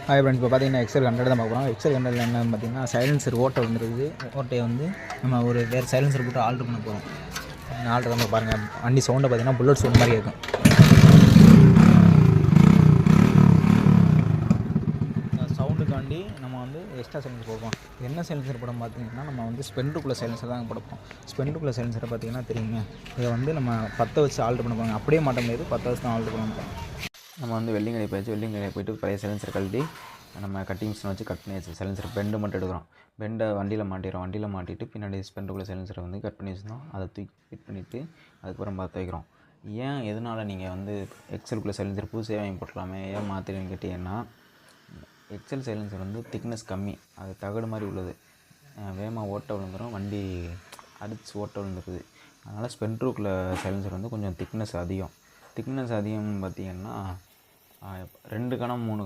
Hi friends, இப்போ பார்த்தீங்கன்னா XL 100 தான் பார்க்குறோம். எக்ஸல் 100 என்னன்னு பார்த்தீங்கன்னா சைலன்சர் ஓட்டை வந்துருக்குது. ஓட்டையை வந்து நம்ம ஒரு வேறு சைலன்சர் போட்டு ஆல்ட்ரு பண்ண போகிறோம். ஆல்ட்ரு தான் பாருங்கள். வண்டி சவுண்டை பார்த்தீங்கன்னா புல்லட் சவுண்ட் மாதிரி இருக்கும். சவுண்டுக்காண்டி நம்ம வந்து எக்ஸ்ட்ரா சைலன்சர் போடுவோம். என்ன சைலன்சர் படம் பார்த்தீங்கன்னா நம்ம வந்து ஸ்பெண்டருக்குள்ளே சைலன்சர் தான் போடுவோம். ஸ்பெண்டருக்குள்ளே சைலன்சரை பார்த்தீங்கன்னா தெரியுங்க. இதை வந்து நம்ம 10 வச்சு ஆல்ட்ரு பண்ண போகிறோம். அப்படியே மாட்ட முடியாது, 10 வச்சு தான் ஆல்ட்ரு பண்ண. நம்ம வந்து வெல்டிங் கடை போயிடுச்சு. வெல்டிங் கடை போய்ட்டு பழைய சைலன்சர் கழட்டி நம்ம கட்டிங் மிஷினை வச்சு கட் பண்ணியாச்சு. சைலன்சர் பெண்டு மட்டும் எடுக்கிறோம். பெண்டை வண்டியில் மாட்டிடுறோம். வண்டியில் மாட்டிட்டு பின்னாடி ஸ்பெண்டருக்குள்ள சைலன்சரை வந்து கட் பண்ணி வச்சுருந்தோம். அதை தூக்கி ஃபிட் பண்ணிவிட்டு அதுக்கப்புறம் பார்த்து வைக்கிறோம். ஏன் எதனால் நீங்கள் வந்து எக்ஸலுக்குள்ளே சைலன்சர் புதுசாக வாங்கி போட்டலாமே, ஏன் மாற்றிடுன்னு கேட்டிங்கன்னா, எக்ஸல் சைலன்சர் வந்து திக்னஸ் கம்மி. அது தகடு மாதிரி உள்ளது. வேகமாக ஓட்ட விழுந்துடும், வண்டி அடித்து ஓட்ட விழுந்துருக்குது. அதனால் ஸ்பெண்டருக்குள்ளே சைலன்சர் வந்து கொஞ்சம் திக்னஸ் அதிகம். திக்னஸ் அதிகம்னு பார்த்திங்கன்னா 2 கணம் 3